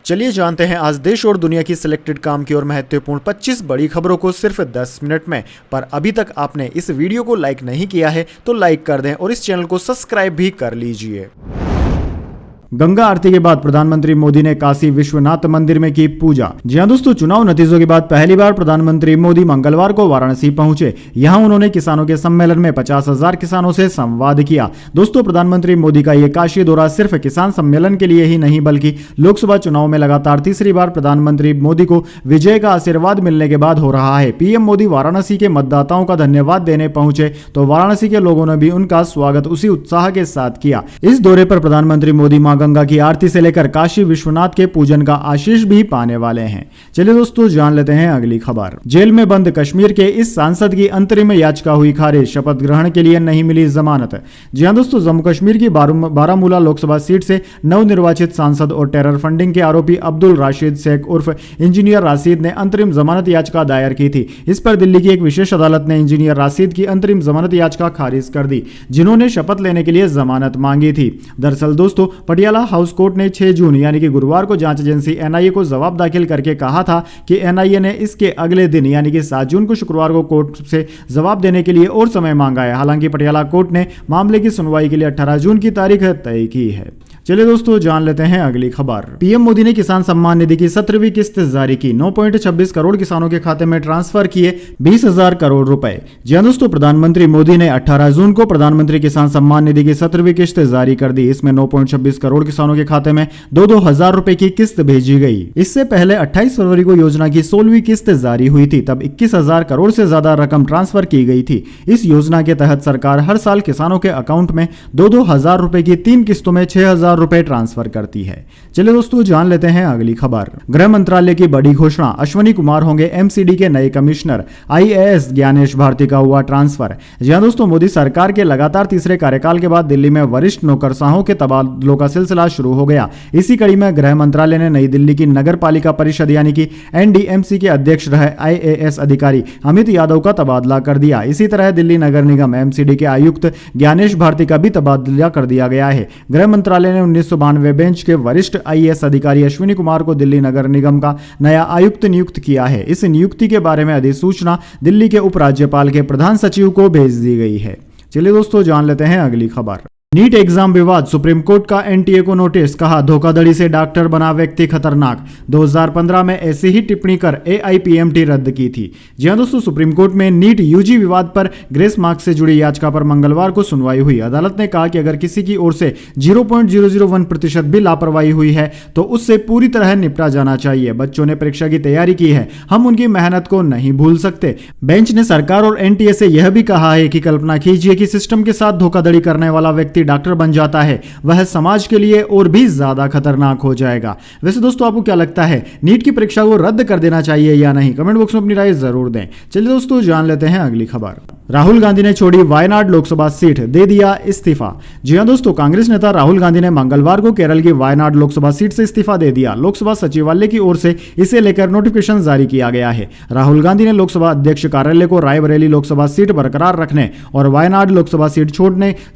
चलिए जानते हैं आज देश और दुनिया की सिलेक्टेड काम की और महत्वपूर्ण 25 बड़ी खबरों को सिर्फ 10 मिनट में। पर अभी तक आपने इस वीडियो को लाइक नहीं किया है तो लाइक कर दें और इस चैनल को सब्सक्राइब भी कर लीजिए। गंगा आरती के बाद प्रधानमंत्री मोदी ने काशी विश्वनाथ मंदिर में की पूजा। जी हां दोस्तों, चुनाव नतीजों के बाद पहली बार प्रधानमंत्री मोदी मंगलवार को वाराणसी पहुंचे। यहां उन्होंने किसानों के सम्मेलन में 50,000 किसानों से संवाद किया। दोस्तों, प्रधानमंत्री मोदी का यह काशी दौरा सिर्फ किसान सम्मेलन के लिए ही नहीं बल्कि लोकसभा चुनाव में लगातार तीसरी बार प्रधानमंत्री मोदी को विजय का आशीर्वाद मिलने के बाद हो रहा है। पीएम मोदी वाराणसी के मतदाताओं का धन्यवाद देने पहुंचे तो वाराणसी के लोगों ने भी उनका स्वागत उसी उत्साह के साथ किया। इस दौरे पर प्रधानमंत्री मोदी गंगा की आरती से लेकर काशी विश्वनाथ के पूजन का आशीष भी पाने वाले हैं। चलिए दोस्तों, जान लेते हैं अगली खबर। जेल में बंद कश्मीर के इस सांसद की अंतरिम याचिका हुई खारिज, शपथ ग्रहण के लिए नहीं मिली जमानत। जी हां दोस्तों, जम्मू कश्मीर की बारामूला लोकसभा सीट से नवनिर्वाचित सांसद और टेरर फंडिंग के आरोपी अब्दुल राशिद शेख उर्फ इंजीनियर राशिद ने अंतरिम जमानत याचिका दायर की थी। इस पर दिल्ली की एक विशेष अदालत ने इंजीनियर राशिद की अंतरिम जमानत याचिका खारिज कर दी, जिन्होंने शपथ लेने के लिए जमानत मांगी थी। दरअसल दोस्तों, पटियाला हाउस कोर्ट ने 6 जून यानी कि गुरुवार को जांच एजेंसी एनआईए को जवाब दाखिल करके कहा था कि एनआईए ने इसके अगले दिन यानी कि 7 जून को शुक्रवार को कोर्ट से जवाब देने के लिए और समय मांगा है। हालांकि पटियाला कोर्ट ने मामले की सुनवाई के लिए 18 जून की तारीख तय की है। चलिए दोस्तों, जान लेते हैं अगली खबर। पीएम मोदी ने किसान सम्मान निधि की 17वीं किस्त जारी की। 9.26 करोड़ किसानों के खाते में ट्रांसफर किए 20,000 करोड़ रुपए। जी हां दोस्तों, प्रधानमंत्री मोदी ने 18 जून को प्रधानमंत्री किसान सम्मान निधि की 17वीं किस्त जारी कर दी। इसमें 9.26 करोड़ किसानों के खाते में 2-2 हजार रुपए की किस्त भेजी गई। इससे पहले 28 फरवरी को योजना की 16वीं किस्त जारी हुई थी, तब 21,000 करोड़ से ज्यादा रकम ट्रांसफर की गई थी। इस योजना के तहत सरकार हर साल किसानों के अकाउंट में 2-2 हजार रुपए की 3 किस्तों में 6,000 रुपए ट्रांसफर करती है। चलिए दोस्तों, जान लेते हैं अगली खबर। गृह मंत्रालय की बड़ी घोषणा, अश्वनी कुमार होंगे एमसीडी के नए कमिश्नर। आईएएस ज्ञानेश भारती का हुआ ट्रांसफर। जी हां दोस्तों, मोदी सरकार के लगातार तीसरे कार्यकाल के बाद दिल्ली में वरिष्ठ नौकरशाहों के तबादलों का सिलसिला शुरू हो गया। इसी कड़ी में गृह मंत्रालय ने नई दिल्ली की नगर पालिका परिषद यानी कि एनडीएमसी के अध्यक्ष रहे आईएएस अधिकारी अमित यादव का तबादला कर दिया। इसी तरह दिल्ली नगर निगम एमसीडी के आयुक्त ज्ञानेश भारती का भी तबादला कर दिया गया है। गृह मंत्रालय ने 1992 बेंच के वरिष्ठ आईएएस अधिकारी अश्विनी कुमार को दिल्ली नगर निगम का नया आयुक्त नियुक्त किया है। इस नियुक्ति के बारे में अधिसूचना दिल्ली के उपराज्यपाल के प्रधान सचिव को भेज दी गई है। चलिए दोस्तों, जान लेते हैं अगली खबर। नीट एग्जाम विवाद, सुप्रीम कोर्ट का एनटीए को नोटिस, कहा धोखाधड़ी से डॉक्टर बना व्यक्ति खतरनाक। 2015 में ऐसी ही टिप्पणी कर एआईपीएमटी रद्द की थी। जी हां दोस्तों, सुप्रीम कोर्ट में नीट यूजी विवाद पर ग्रेस मार्क्स से जुड़ी याचिका पर मंगलवार को सुनवाई हुई। अदालत ने कहा कि अगर किसी की ओर से 0.001% भी लापरवाही हुई है तो उससे पूरी तरह निपटा जाना चाहिए। बच्चों ने परीक्षा की तैयारी की है, हम उनकी मेहनत को नहीं भूल सकते। बेंच ने सरकार और एनटीए से यह भी कहा है कि कल्पना कीजिए कि सिस्टम के साथ धोखाधड़ी करने वाला व्यक्ति डॉक्टर बन जाता है, वह समाज के लिए और भी ज्यादा खतरनाक हो जाएगा। वैसे दोस्तों, आपको क्या लगता है, नीट की परीक्षा को रद्द कर देना चाहिए या नहीं? कमेंट बॉक्स में अपनी राय जरूर दें। चलिए दोस्तों, जान लेते हैं अगली खबर। राहुल गांधी ने छोड़ी वायनाड लोकसभा सीट, दे दिया इस्तीफा। जी हां दोस्तों, कांग्रेस नेता राहुल गांधी ने मंगलवार को केरल की वायनाड लोकसभा सीट से इस्तीफा दे दिया। लोकसभा सचिवालय की ओर से इसे लेकर नोटिफिकेशन जारी किया गया है। राहुल गांधी ने लोकसभा अध्यक्ष कार्यालय को रायबरेली लोकसभा सीट बरकरार रखने और वायनाड लोकसभा सीट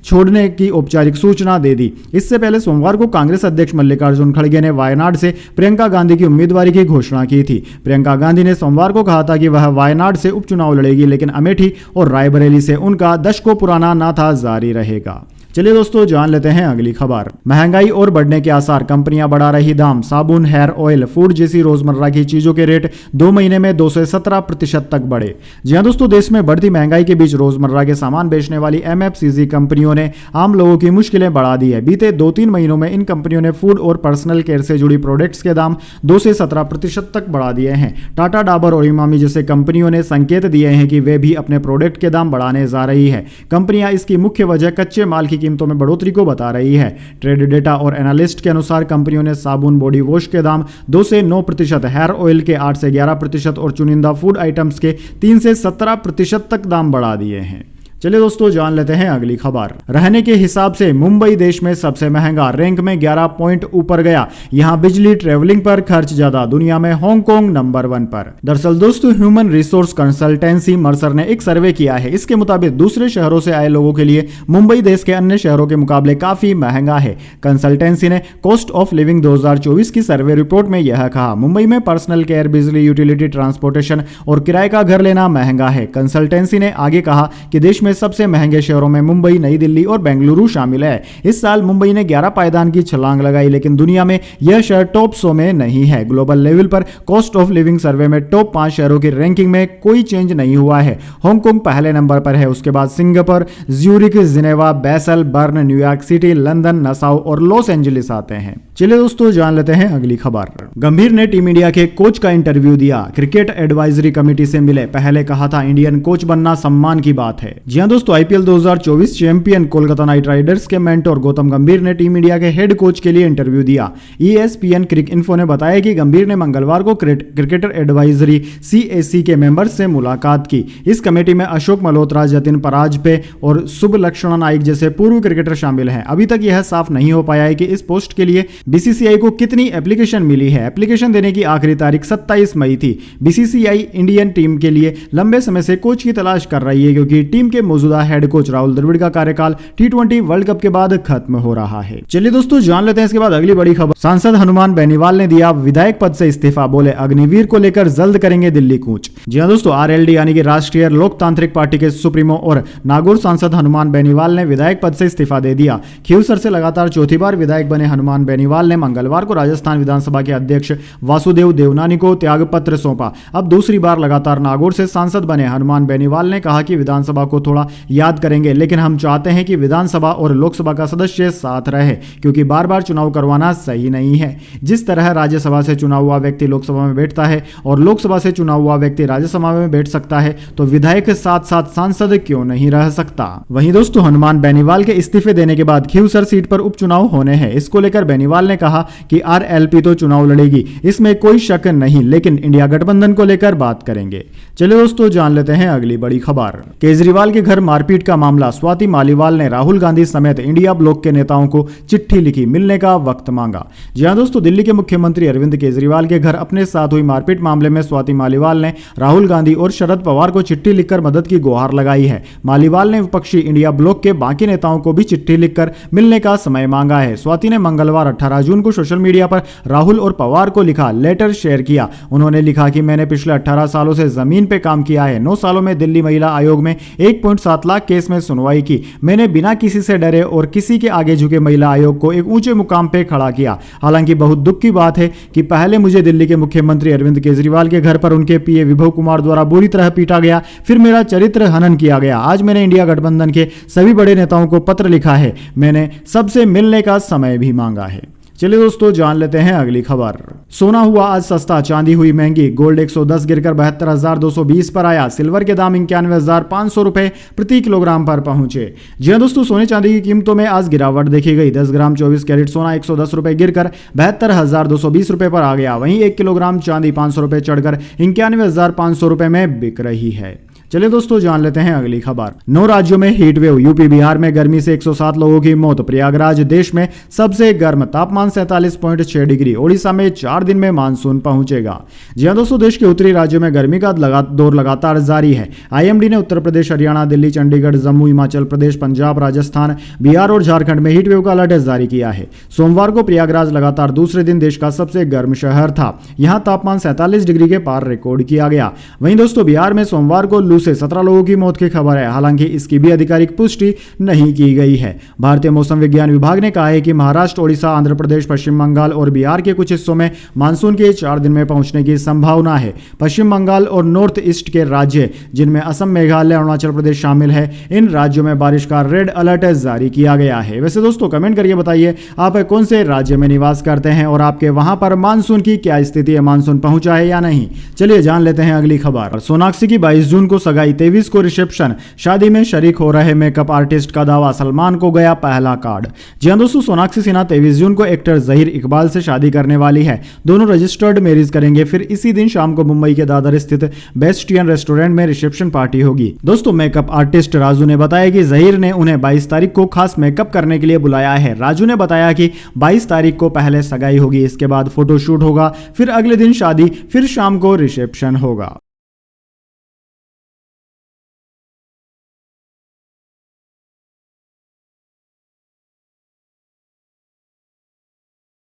छोड़ने की औपचारिक सूचना दे दी। इससे पहले सोमवार को कांग्रेस अध्यक्ष मल्लिकार्जुन खड़गे ने वायनाड से प्रियंका गांधी की उम्मीदवारी की घोषणा की थी। प्रियंका गांधी ने सोमवार को कहा था कि वह वायनाड से उपचुनाव लड़ेगी, लेकिन अमेठी और रायबरेली से उनका दशकों पुराना नाता जारी रहेगा। चलिए दोस्तों, जान लेते हैं अगली खबर। महंगाई और बढ़ने के आसार, कंपनियां बढ़ा रही दाम। साबुन, हेयर ऑयल, फूड जैसी रोजमर्रा की चीजों के रेट 2 महीने में 217% तक बढ़े। जी हां दोस्तों, देश में बढ़ती महंगाई के बीच रोजमर्रा के सामान बेचने वाली एमएफसीजी कंपनियों ने आम लोगों की मुश्किलें बढ़ा दी है। बीते 2-3 महीनों में इन कंपनियों ने फूड और पर्सनल केयर से जुड़ी प्रोडक्ट्स के दाम 2 से 17% तक बढ़ा दिए हैं। टाटा, डाबर और इमामी जैसे कंपनियों ने संकेत दिए हैं कि वे भी अपने प्रोडक्ट के दाम बढ़ाने जा रही है। कंपनियां इसकी मुख्य वजह कच्चे माल की कीमतों में बढ़ोतरी को बता रही है। ट्रेड डेटा और एनालिस्ट के अनुसार कंपनियों ने साबुन, बॉडी वॉश के दाम 2 से 9%, हेयर ऑयल के 8 से 11% और चुनिंदा फूड आइटम्स के 3 से 17% तक दाम बढ़ा दिए हैं। चलिए दोस्तों जान लेते हैं अगली खबर। रहने के हिसाब से मुंबई देश में सबसे महंगा, रैंक में 11 पॉइंट ऊपर गया। यहाँ बिजली, ट्रेवलिंग पर खर्च ज्यादा, दुनिया में हांगकांग नंबर 1 पर। दरअसल दोस्तों ह्यूमन रिसोर्स कंसल्टेंसी मर्सर ने एक सर्वे किया है। इसके मुताबिक दूसरे शहरों से आए लोगों के लिए मुंबई देश के अन्य शहरों के मुकाबले काफी महंगा है। कंसल्टेंसी ने कॉस्ट ऑफ लिविंग 2024 की सर्वे रिपोर्ट में यह कहा, मुंबई में पर्सनल केयर, बिजली, यूटिलिटी, ट्रांसपोर्टेशन और किराए का घर लेना महंगा है। कंसल्टेंसी ने आगे कहा कि देश में सबसे महंगे शहरों में मुंबई, नई दिल्ली और बेंगलुरु शामिल है। इस साल मुंबई ने 11 पायदान की छलांग लगाई, लेकिन दुनिया में यह शहर टॉप 100 में नहीं है। ग्लोबल लेवल पर कॉस्ट ऑफ लिविंग सर्वे में टॉप 5 शहरों की रैंकिंग में कोई चेंज नहीं हुआ है। हांगकांग पहले नंबर पर है, उसके बाद Singapore, Zurich, Geneva, basal, burn, New York city, London, Nassau और लॉस एंजलिस आते हैं। चलिए दोस्तों जान लेते हैं अगली खबर। गंभीर ने टीम इंडिया के कोच का इंटरव्यू दिया, क्रिकेट एडवाइजरी कमेटी से मिले, पहले कहा था इंडियन कोच बनना सम्मान की बात है। जी हां दोस्तों, IPL 2024 champion Kolkata night Riders के मेंटोर गौतम गंभीर ने टीम इंडिया के हेड कोच के लिए इंटरव्यू दिया। ESPN क्रिक इन्फो ने बताया कि गंभीर ने मंगलवार को क्रिकेटर एडवाइजरी CAC के मेंबर्स से मुलाकात की। इस कमेटी में अशोक मल्होत्रा, जतिन पराजपे और सुबलक्षणा नाइक जैसे पूर्व क्रिकेटर शामिल हैं। अभी तक यह साफ नहीं हो पाया है कि इस पोस्ट के लिए BCCI को कितनी एप्लीकेशन मिली है। एप्लीकेशन देने की आखिरी तारीख 27 मई थी। BCCI इंडियन टीम के लिए लंबे समय से कोच की तलाश कर रही है, क्योंकि टीम के मौजूदा हेड कोच राहुल द्रविड़ का कार्यकाल T20 वर्ल्ड कप के बाद खत्म हो रहा है। चलिए दोस्तों जान लेते हैं इसके बाद अगली बड़ी खबर। सांसद हनुमान बेनीवाल ने दिया विधायक पद से इस्तीफा, बोले अग्निवीर को लेकर जल्द करेंगे दिल्ली कूच। जी हां दोस्तों, RLD यानी कि राष्ट्रीय लोकतांत्रिक पार्टी के सुप्रीमो और नागौर सांसद हनुमान बेनीवाल ने विधायक पद से इस्तीफा दे दिया। खीवसर से लगातार चौथी बार विधायक बने हनुमान बेनीवाल ने मंगलवार को राजस्थान विधानसभा के अध्यक्ष वासुदेव देवनानी को त्यागपत्र सौंपा। अब दूसरी बार लगातार नागौर से सांसद बने हनुमान बेनीवाल ने कहा कि विधानसभा को थोड़ा याद करेंगे, लेकिन हम चाहते हैं कि विधानसभा और लोकसभा का सदस्य साथ रहे, क्योंकि बार बार चुनाव करवाना सही नहीं है। जिस तरह राज्यसभा से चुना हुआ व्यक्ति लोकसभा में बैठता है और लोकसभा से चुना हुआ व्यक्ति राज्यसभा में बैठ सकता है, तो विधायक साथ साथ सांसद क्यों नहीं रह सकता। वहीं दोस्तों हनुमान बेनीवाल के इस्तीफे देने के बाद खीवसर सीट पर उपचुनाव होने हैं। इसको लेकर बेनीवाल ने कहा कि RLP तो चुनाव लड़ेगी, इसमें कोई शक नहीं, लेकिन इंडिया गठबंधन को लेकर बात करेंगे। चलिए दोस्तों जान लेते हैं अगली बड़ी खबर। केजरीवाल के घर मारपीट का मामला, स्वाति मालीवाल ने राहुल गांधी समेत इंडिया ब्लॉक के नेताओं को चिट्ठी लिखी, मिलने का वक्त मांगा। जी हां दोस्तों, दिल्ली के मुख्यमंत्री अरविंद केजरीवाल के घर अपने साथ हुई मारपीट मामले में स्वाति मालीवाल ने राहुल गांधी और शरद पवार को चिट्ठी लिखकर मदद की गुहार लगाई है। मालीवाल ने विपक्षी इंडिया ब्लॉक के बाकी नेताओं को भी चिट्ठी लिखकर मिलने का समय मांगा है। स्वाति ने मंगलवार 18 जून को सोशल मीडिया पर राहुल और पवार को लिखा लेटर शेयर किया। उन्होंने लिखा कि मैंने पिछले 18 सालों से जमीन पे काम किया है। 9 सालों में दिल्ली महिला आयोग में 1.7 लाख केस में सुनवाई की। मैंने बिना किसी से डरे और किसी के आगे झुके महिला आयोग को एक ऊंचे मुकाम पे खड़ा किया। हालांकि बहुत दुख की बात है कि पहले मुझे दिल्ली के मुख्यमंत्री अरविंद केजरीवाल के घर पर उनके पीए विभव कुमार द्वारा बुरी तरह पीटा गया, फिर मेरा चरित्र हनन किया गया। आज मैंने इंडिया गठबंधन के सभी बड़े नेताओं को पत्र लिखा है, मैंने सबसे मिलने का समय भी मांगा है। चलिए दोस्तों जान लेते हैं अगली खबर। सोना हुआ आज सस्ता, चांदी हुई महंगी। गोल्ड 110 गिरकर 72,220 पर आया। सिल्वर के दाम 91,500 रुपए प्रति किलोग्राम पर पहुंचे। जी हां दोस्तों, सोने चांदी की कीमतों में आज गिरावट देखी गई। 10 ग्राम 24 कैरेट सोना 110 रुपए गिरकर 72,220 रुपए पर आ गया। वहीं 1 किलोग्राम चांदी 500 रुपए चढ़कर 91,500 रुपए में बिक रही है। चलिए दोस्तों जान लेते हैं अगली खबर। 9 राज्यों में हीट वेव, यूपी बिहार में गर्मी से 107 लोगों की मौत। प्रयागराज देश में सबसे गर्म, तापमान 47.6 डिग्री। ओडिशा में 4 दिन में मानसून पहुंचेगा। जी हां दोस्तों, देश के उत्तरी राज्यों में गर्मी का दौर लगातार जारी है। IMD ने उत्तर प्रदेश, हरियाणा, दिल्ली, चंडीगढ़, जम्मू, हिमाचल प्रदेश, पंजाब, राजस्थान, बिहार और झारखंड में हीट वेव का अलर्ट जारी किया है। सोमवार को प्रयागराज लगातार दूसरे दिन देश का सबसे गर्म शहर था। यहां तापमान 47 डिग्री के पार रिकॉर्ड किया गया। वहीं दोस्तों बिहार में सोमवार को लू से 17 लोगों की मौत की खबर है। हालांकि इसकी भी आधिकारिक पुष्टि नहीं की गई है। भारतीय मौसम विज्ञान विभाग ने कहा है कि महाराष्ट्र, ओडिशा, आंध्र प्रदेश, पश्चिम बंगाल और बिहार के कुछ हिस्सों में मानसून के 4 दिन में पहुंचने की संभावना है। पश्चिम बंगाल और नॉर्थ ईस्ट के राज्य, जिनमें असम, मेघालय, अरुणाचल प्रदेश शामिल है, इन राज्यों में बारिश का रेड अलर्ट जारी किया गया है। वैसे दोस्तों कमेंट करके बताइए आप कौन से राज्य में निवास करते हैं और आपके वहां पर मानसून की क्या स्थिति है, मानसून पहुंचा है या नहीं। चलिए जान लेते हैं अगली खबर। सोनाक्षी की 22 जून को सगाई, 23 को रिसेप्शन। शादी में शरीक हो रहे मेकअप आर्टिस्ट का दावा, सलमान को गया पहला कार्ड। जी हां दोस्तों, सोनाक्षी सिन्हा 23 जून को एक्टर जहीर इकबाल से शादी करने वाली है। दोनों रजिस्टर्ड मैरिज करेंगे। फिर इसी दिन शाम को मुंबई के दादर स्थित बेस्टियन रेस्टोरेंट में रिसेप्शन पार्टी होगी। दोस्तों, मेकअप आर्टिस्ट राजू ने बताया कि जहीर ने उन्हें 22 तारीख को खास मेकअप करने के लिए बुलाया है। राजू ने बताया कि 22 तारीख को पहले सगाई होगी, इसके बाद फोटोशूट होगा, फिर अगले दिन शादी, फिर शाम को रिसेप्शन होगा।